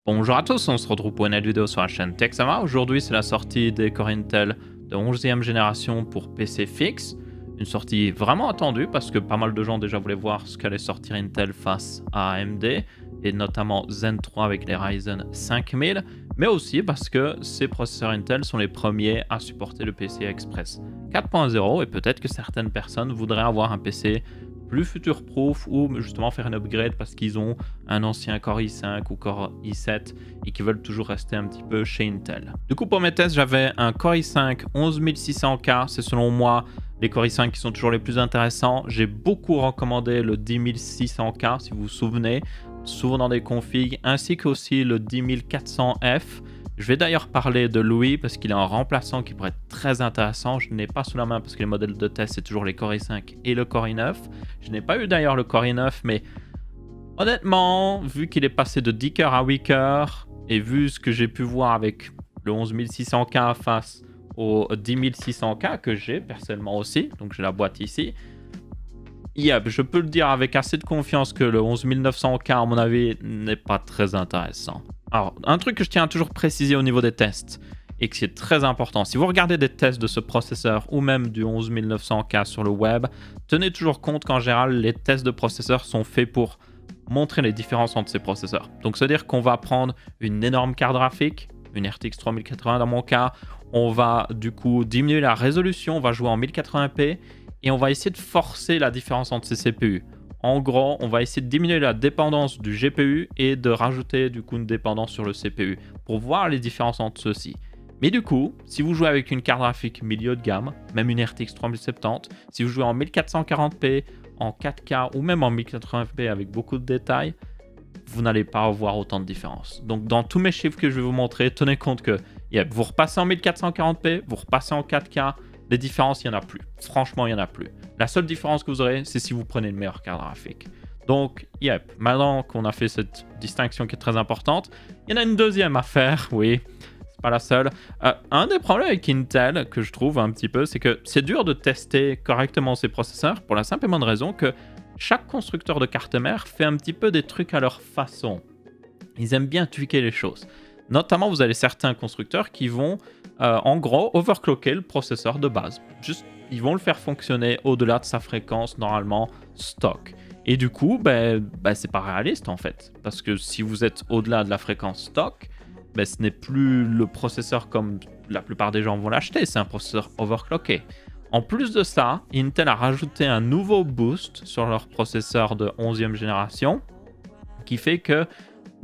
Bonjour à tous, on se retrouve pour une nouvelle vidéo sur la chaîne Texama. Aujourd'hui, c'est la sortie des Core Intel de 11e génération pour PC fixe. Une sortie vraiment attendue parce que pas mal de gens déjà voulaient voir ce qu'allait sortir Intel face à AMD et notamment Zen 3 avec les Ryzen 5000, mais aussi parce que ces processeurs Intel sont les premiers à supporter le PCI Express 4.0 et peut-être que certaines personnes voudraient avoir un PC plus future-proof ou justement faire un upgrade parce qu'ils ont un ancien Core i5 ou Core i7 et qui veulent toujours rester un petit peu chez Intel. Du coup, pour mes tests, j'avais un Core i5 11600K. C'est selon moi les Core i5 qui sont toujours les plus intéressants. J'ai beaucoup recommandé le 10600K, si vous vous souvenez, souvent dans des configs, ainsi qu'aussi le 10400F. Je vais d'ailleurs parler de lui parce qu'il est un remplaçant qui pourrait être très intéressant. Je n'ai pas sous la main parce que les modèles de test, c'est toujours les Core i5 et le Core i9. Je n'ai pas eu d'ailleurs le Core i9, mais honnêtement, vu qu'il est passé de 10 cœurs à 8 cœurs et vu ce que j'ai pu voir avec le 11600K face au 10600K que j'ai personnellement aussi, donc j'ai la boîte ici, je peux le dire avec assez de confiance que le 11900K, à mon avis, n'est pas très intéressant. Alors, un truc que je tiens à toujours préciser au niveau des tests, et qui est très important, si vous regardez des tests de ce processeur ou même du 11900K sur le web, tenez toujours compte qu'en général, les tests de processeurs sont faits pour montrer les différences entre ces processeurs. Donc, c'est-à-dire qu'on va prendre une énorme carte graphique, une RTX 3080 dans mon cas, on va du coup diminuer la résolution, on va jouer en 1080p, et on va essayer de forcer la différence entre ces CPU. En gros, on va essayer de diminuer la dépendance du GPU et de rajouter du coup une dépendance sur le CPU pour voir les différences entre ceux-ci. Mais du coup, si vous jouez avec une carte graphique milieu de gamme, même une RTX 3070, si vous jouez en 1440p, en 4K ou même en 1080p avec beaucoup de détails, vous n'allez pas avoir autant de différence. Donc dans tous mes chiffres que je vais vous montrer, tenez compte que vous repassez en 1440p, vous repassez en 4K, les différences, il n'y en a plus. Franchement, il n'y en a plus. La seule différence que vous aurez, c'est si vous prenez une meilleure carte graphique. Donc, maintenant qu'on a fait cette distinction qui est très importante, il y en a une deuxième à faire, oui, c'est pas la seule. Un des problèmes avec Intel, que je trouve un petit peu, c'est que c'est dur de tester correctement ces processeurs pour la simple et bonne raison que chaque constructeur de carte mère fait un petit peu des trucs à leur façon. Ils aiment bien tweaker les choses. Notamment, vous avez certains constructeurs qui vont, en gros, overclocker le processeur de base. Juste, ils vont le faire fonctionner au-delà de sa fréquence, normalement, stock. Et du coup, c'est pas réaliste, en fait. Parce que si vous êtes au-delà de la fréquence stock, ce n'est plus le processeur comme la plupart des gens vont l'acheter. C'est un processeur overclocké. En plus de ça, Intel a rajouté un nouveau boost sur leur processeur de 11e génération, qui fait que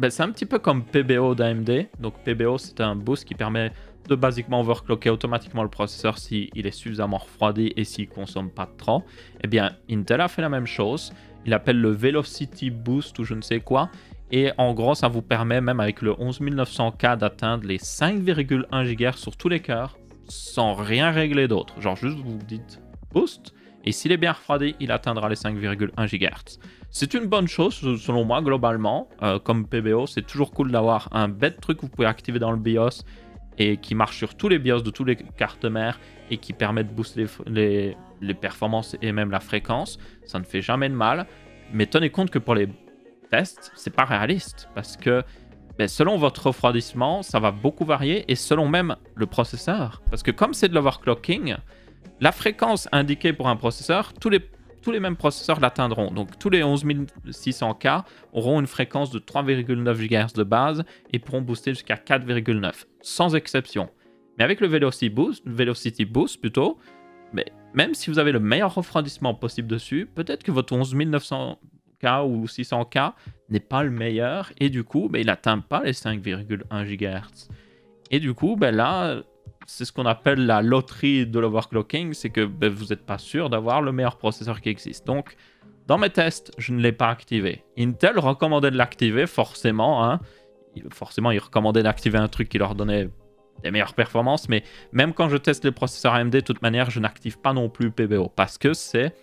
c'est un petit peu comme PBO d'AMD. Donc PBO, c'est un boost qui permet de basiquement overclocker automatiquement le processeur s'il est suffisamment refroidi et s'il ne consomme pas trop. Eh bien, Intel a fait la même chose. Il appelle le Velocity Boost ou je ne sais quoi. Et en gros, ça vous permet même avec le 11900K d'atteindre les 5,1 GHz sur tous les cœurs sans rien régler d'autre. Genre juste vous dites boost. Et s'il est bien refroidi, il atteindra les 5,1 GHz. C'est une bonne chose, selon moi, globalement. Comme PBO, c'est toujours cool d'avoir un bête truc que vous pouvez activer dans le BIOS et qui marche sur tous les BIOS de toutes les cartes mères et qui permet de booster les performances et même la fréquence. Ça ne fait jamais de mal. Mais tenez compte que pour les tests, c'est pas réaliste parce que selon votre refroidissement, ça va beaucoup varier et selon même le processeur. Parce que comme c'est de l'overclocking, la fréquence indiquée pour un processeur, tous les mêmes processeurs l'atteindront. Donc tous les 11600K auront une fréquence de 3,9 GHz de base et pourront booster jusqu'à 4,9, sans exception. Mais avec le Velocity Boost plutôt, même si vous avez le meilleur refroidissement possible dessus, peut-être que votre 11900K ou 600K n'est pas le meilleur et du coup, il n'atteint pas les 5,1 GHz. Et du coup, là, c'est ce qu'on appelle la loterie de l'overclocking, c'est que vous n'êtes pas sûr d'avoir le meilleur processeur qui existe. Donc, dans mes tests, je ne l'ai pas activé. Intel recommandait de l'activer, forcément. Hein. Forcément, ils recommandaient d'activer un truc qui leur donnait des meilleures performances. Mais même quand je teste les processeurs AMD, de toute manière, je n'active pas non plus PBO parce que c'est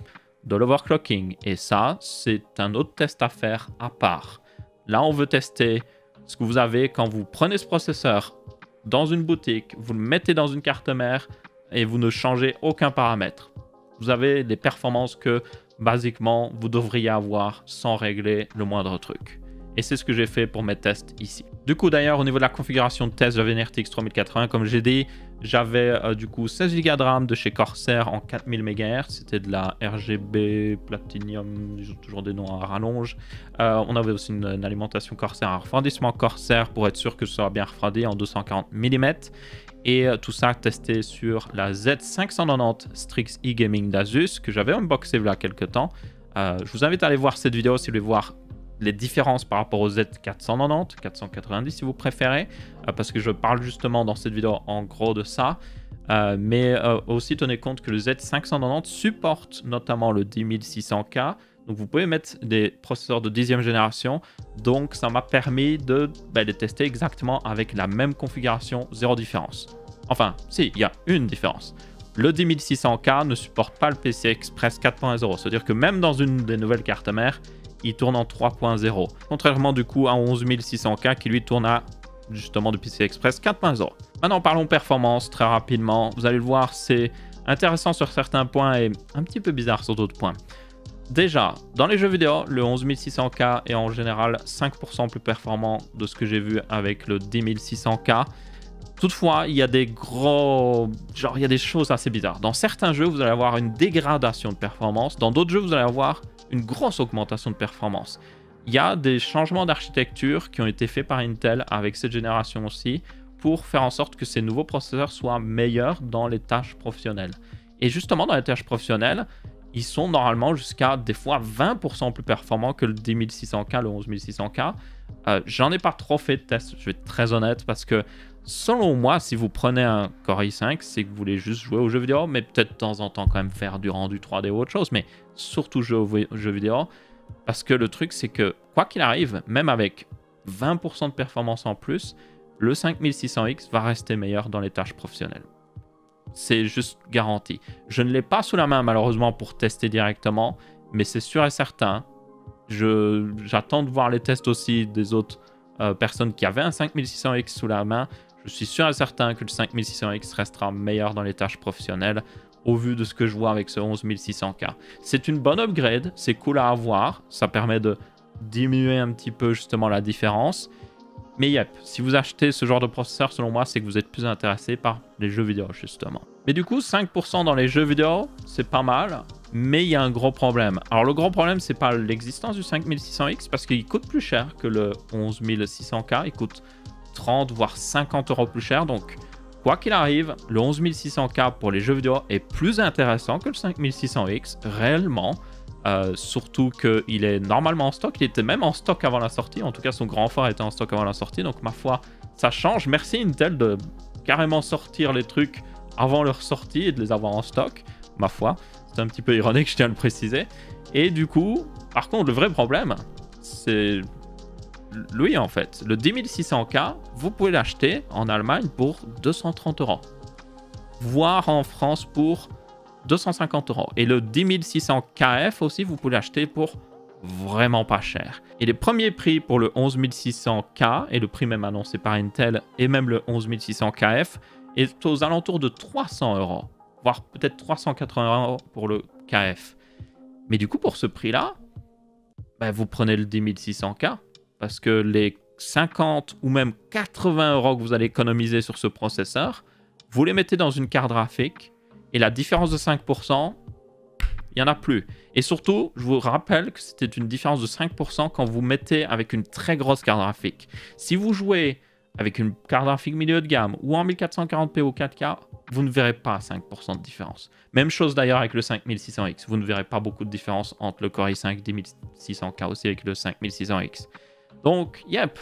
de l'overclocking. Et ça, c'est un autre test à faire à part. Là, on veut tester ce que vous avez quand vous prenez ce processeur dans une boutique, vous le mettez dans une carte mère et vous ne changez aucun paramètre. Vous avez les performances que, basiquement, vous devriez avoir sans régler le moindre truc. Et c'est ce que j'ai fait pour mes tests ici. Du coup, d'ailleurs, au niveau de la configuration de test, j'avais une RTX 3080. Comme j'ai dit, j'avais du coup 16 Go de RAM de chez Corsair en 4000 MHz. C'était de la RGB Platinum, ils ont toujours des noms à rallonge. On avait aussi une alimentation Corsair, un refroidissement Corsair pour être sûr que ce soit bien refroidi en 240 mm. Et tout ça testé sur la Z590 Strix e-Gaming d'Asus que j'avais unboxé il y a quelques temps. Je vous invite à aller voir cette vidéo si vous voulez voir les différences par rapport au Z490, 490 si vous préférez, parce que je parle justement dans cette vidéo en gros de ça. Mais aussi tenez compte que le Z590 supporte notamment le 10600K. Donc vous pouvez mettre des processeurs de 10e génération. Donc ça m'a permis de les tester exactement avec la même configuration, zéro différence. Enfin, si, il y a une différence. Le 10600K ne supporte pas le PCI Express 4.0. C'est-à-dire que même dans une des nouvelles cartes mères, il tourne en 3.0. Contrairement du coup à 11600K qui lui tourne à justement du PCI Express 4.0. Maintenant parlons performance très rapidement. Vous allez le voir, c'est intéressant sur certains points et un petit peu bizarre sur d'autres points. Déjà, dans les jeux vidéo, le 11600K est en général 5% plus performant de ce que j'ai vu avec le 10600K. Toutefois, il y a des il y a des choses assez bizarres. Dans certains jeux, vous allez avoir une dégradation de performance. Dans d'autres jeux, vous allez avoir une grosse augmentation de performance. Il y a des changements d'architecture qui ont été faits par Intel avec cette génération aussi pour faire en sorte que ces nouveaux processeurs soient meilleurs dans les tâches professionnelles. Et justement, dans les tâches professionnelles, ils sont normalement jusqu'à des fois 20% plus performants que le 10600K, le 11600K. J'en ai pas trop fait de tests, je vais être très honnête, parce que selon moi, si vous prenez un Core i5, c'est que vous voulez juste jouer aux jeux vidéo, mais peut-être de temps en temps quand même faire du rendu 3D ou autre chose, mais surtout jouer aux jeux vidéo, parce que le truc c'est que quoi qu'il arrive, même avec 20% de performance en plus, le 5600X va rester meilleur dans les tâches professionnelles. C'est juste garanti. Je ne l'ai pas sous la main malheureusement pour tester directement, mais c'est sûr et certain. J'attends de voir les tests aussi des autres personnes qui avaient un 5600X sous la main. Je suis sûr et certain que le 5600X restera meilleur dans les tâches professionnelles au vu de ce que je vois avec ce 11600K. C'est une bonne upgrade, c'est cool à avoir, ça permet de diminuer un petit peu justement la différence. Mais yep, si vous achetez ce genre de processeur, selon moi, c'est que vous êtes plus intéressé par les jeux vidéo justement. Mais du coup, 5% dans les jeux vidéo, c'est pas mal, mais il y a un gros problème. Alors le gros problème, c'est pas l'existence du 5600X, parce qu'il coûte plus cher que le 11600K, il coûte 30 voire 50 € plus cher, donc quoi qu'il arrive, le 11600K pour les jeux vidéo est plus intéressant que le 5600X, réellement. Surtout qu'il est normalement en stock, il était même en stock avant la sortie, en tout cas son grand fort était en stock avant la sortie, donc ma foi, ça change. Merci Intel de carrément sortir les trucs avant leur sortie et de les avoir en stock, ma foi. C'est un petit peu ironique, je tiens à le préciser. Et du coup, par contre, le vrai problème, c'est lui en fait. Le 10600K, vous pouvez l'acheter en Allemagne pour 230 €, voire en France pour 250 €. Et le 10600KF aussi, vous pouvez l'acheter pour vraiment pas cher. Et les premiers prix pour le 11600K, et le prix même annoncé par Intel, et même le 11600KF, est aux alentours de 300 €, voire peut-être 380 € pour le KF. Mais du coup, pour ce prix-là, vous prenez le 10600K, parce que les 50 ou même 80 € que vous allez économiser sur ce processeur, vous les mettez dans une carte graphique, et la différence de 5%, il n'y en a plus. Et surtout, je vous rappelle que c'était une différence de 5% quand vous mettez avec une très grosse carte graphique. Si vous jouez avec une carte graphique milieu de gamme ou en 1440p ou 4K, vous ne verrez pas 5% de différence. Même chose d'ailleurs avec le 5600X. Vous ne verrez pas beaucoup de différence entre le Core i5 10600K aussi avec le 5600X. Donc, yep.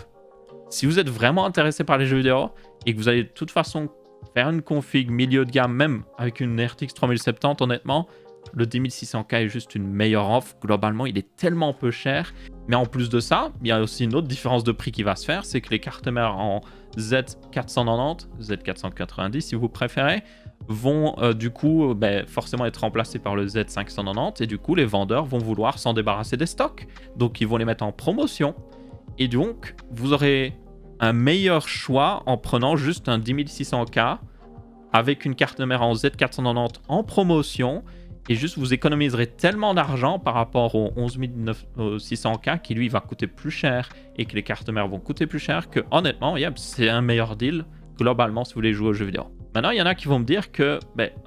Si vous êtes vraiment intéressé par les jeux vidéo et que vous allez de toute façon faire une config milieu de gamme, même avec une RTX 3070, honnêtement, le 10600K est juste une meilleure offre. Globalement, il est tellement peu cher. Mais en plus de ça, il y a aussi une autre différence de prix qui va se faire, c'est que les cartes mères en Z490, Z490 si vous préférez, vont du coup forcément être remplacées par le Z590 et du coup les vendeurs vont vouloir s'en débarrasser des stocks. Donc ils vont les mettre en promotion et donc vous aurez un meilleur choix en prenant juste un 10600K avec une carte mère en Z490 en promotion Et juste, vous économiserez tellement d'argent par rapport au 11600K qui, lui, va coûter plus cher et que les cartes mères vont coûter plus cher que, honnêtement, yep, c'est un meilleur deal globalement si vous voulez jouer aux jeux vidéo. Maintenant, il y en a qui vont me dire que,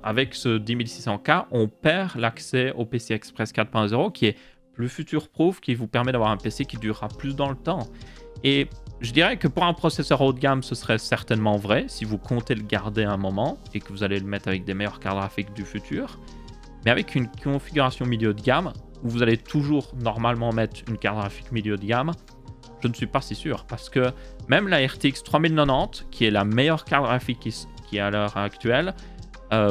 avec ce 10600K, on perd l'accès au PC Express 4.0 qui est plus future-proof, qui vous permet d'avoir un PC qui durera plus dans le temps. Et je dirais que pour un processeur haut de gamme, ce serait certainement vrai si vous comptez le garder un moment et que vous allez le mettre avec des meilleures cartes graphiques du futur. Mais avec une configuration milieu de gamme, où vous allez toujours normalement mettre une carte graphique milieu de gamme, je ne suis pas si sûr. Parce que même la RTX 3090, qui est la meilleure carte graphique qui est à l'heure actuelle,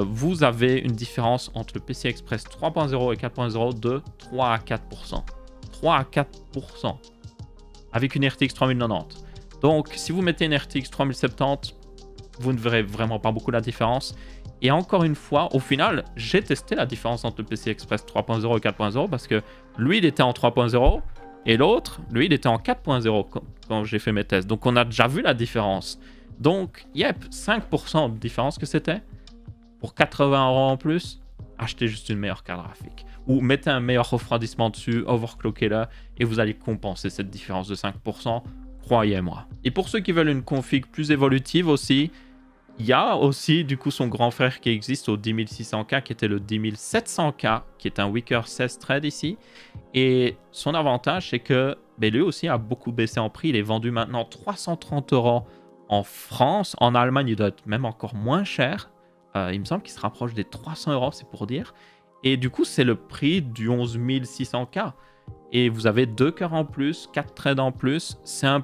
vous avez une différence entre le PC Express 3.0 et 4.0 de 3 à 4%. 3 à 4% avec une RTX 3090. Donc, si vous mettez une RTX 3070, vous ne verrez vraiment pas beaucoup la différence. Et encore une fois, au final, j'ai testé la différence entre le PC Express 3.0 et 4.0 parce que lui, il était en 3.0 et l'autre, lui, il était en 4.0 quand j'ai fait mes tests. Donc, on a déjà vu la différence. Donc, yep, 5% de différence que c'était. Pour 80 € en plus, achetez juste une meilleure carte graphique. Ou mettez un meilleur refroidissement dessus, overclockez-le, et vous allez compenser cette différence de 5%, croyez-moi. Et pour ceux qui veulent une config plus évolutive aussi, il y a aussi du coup son grand frère qui existe au 10600K, qui était le 10700K, qui est un Weaker 16 thread ici. Et son avantage, c'est que lui aussi a beaucoup baissé en prix. Il est vendu maintenant 330 € en France. En Allemagne, il doit être même encore moins cher. Il me semble qu'il se rapproche des 300 €, c'est pour dire. Et du coup, c'est le prix du 11600K. Et vous avez 2 cœurs en plus, 4 threads en plus. Ça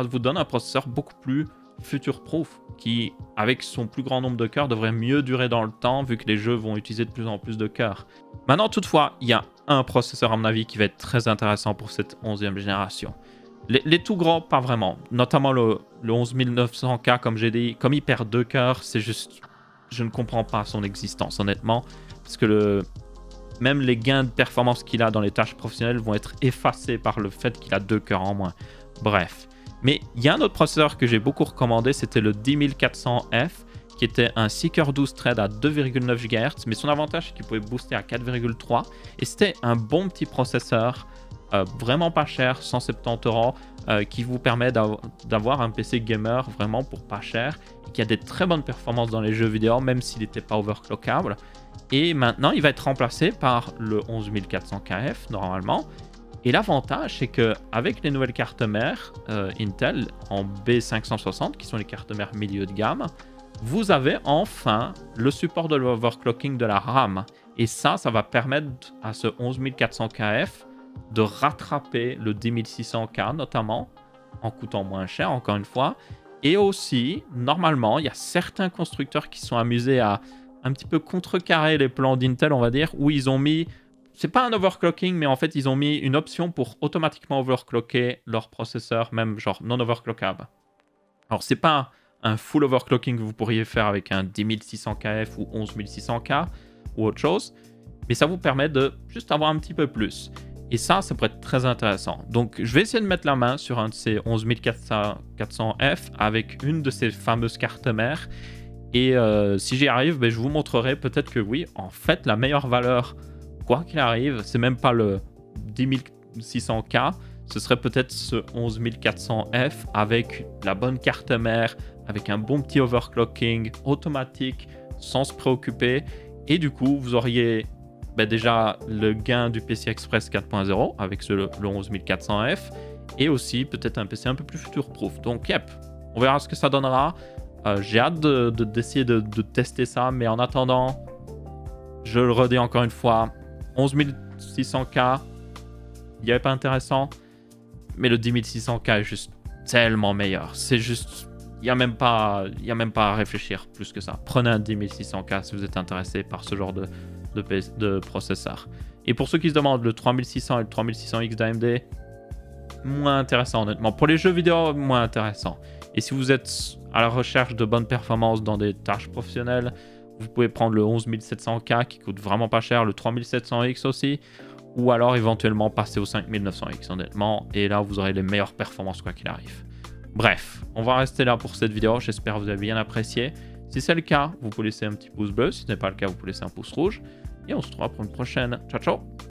vous donne un processeur beaucoup plus future-proof, qui, avec son plus grand nombre de cœurs, devrait mieux durer dans le temps, vu que les jeux vont utiliser de plus en plus de cœurs. Maintenant, toutefois, il y a un processeur, à mon avis, qui va être très intéressant pour cette 11e génération. Les tout gros, pas vraiment. Notamment le 11900K, comme j'ai dit. Comme il perd 2 cœurs, c'est juste... Je ne comprends pas son existence, honnêtement. Parce que même les gains de performance qu'il a dans les tâches professionnelles vont être effacés par le fait qu'il a 2 cœurs en moins. Bref. Mais il y a un autre processeur que j'ai beaucoup recommandé, c'était le 10400F, qui était un 6 cœurs 12 thread à 2,9 GHz. Mais son avantage, c'est qu'il pouvait booster à 4,3. Et c'était un bon petit processeur, vraiment pas cher, 170 €, qui vous permet d'avoir un PC gamer vraiment pour pas cher, et qui a des très bonnes performances dans les jeux vidéo, même s'il n'était pas overclockable. Et maintenant, il va être remplacé par le 11400KF, normalement. Et l'avantage, c'est qu'avec les nouvelles cartes mères Intel en B560, qui sont les cartes mères milieu de gamme, vous avez enfin le support de l'overclocking de la RAM. Et ça va permettre à ce 11400KF de rattraper le 10600K, notamment, en coûtant moins cher, encore une fois. Et aussi, normalement, il y a certains constructeurs qui sont amusés à un petit peu contrecarrer les plans d'Intel, on va dire, où ils ont mis... C'est pas un overclocking, mais en fait, ils ont mis une option pour automatiquement overclocker leur processeur, même genre non overclockable. Alors, c'est pas un full overclocking que vous pourriez faire avec un 10600KF ou 11600K ou autre chose, mais ça vous permet de juste avoir un petit peu plus. Et ça pourrait être très intéressant. Donc, je vais essayer de mettre la main sur un de ces 11400F avec une de ces fameuses cartes mères. Et si j'y arrive, je vous montrerai peut-être que oui, en fait, la meilleure valeur, quoi qu'il arrive, c'est même pas le 10600K, ce serait peut-être ce 11400F avec la bonne carte mère, avec un bon petit overclocking automatique, sans se préoccuper. Et du coup, vous auriez déjà le gain du PC Express 4.0 avec le 11400F et aussi peut-être un PC un peu plus future-proof. Donc, yep, on verra ce que ça donnera. J'ai hâte d'essayer de tester ça, mais en attendant, je le redis encore une fois, 11600K, il n'y avait pas intéressant, mais le 10600K est juste tellement meilleur. C'est juste, il n'y a même pas à réfléchir plus que ça. Prenez un 10600K si vous êtes intéressé par ce genre de processeur. Et pour ceux qui se demandent, le 3600 et le 3600X d'AMD, moins intéressant honnêtement. Pour les jeux vidéo, moins intéressant. Et si vous êtes à la recherche de bonnes performances dans des tâches professionnelles, vous pouvez prendre le 11700K qui coûte vraiment pas cher, le 3700X aussi, ou alors éventuellement passer au 5900X honnêtement, et là vous aurez les meilleures performances quoi qu'il arrive. Bref, on va rester là pour cette vidéo, j'espère que vous avez bien apprécié. Si c'est le cas, vous pouvez laisser un petit pouce bleu, si ce n'est pas le cas, vous pouvez laisser un pouce rouge. Et on se retrouve pour une prochaine. Ciao, ciao!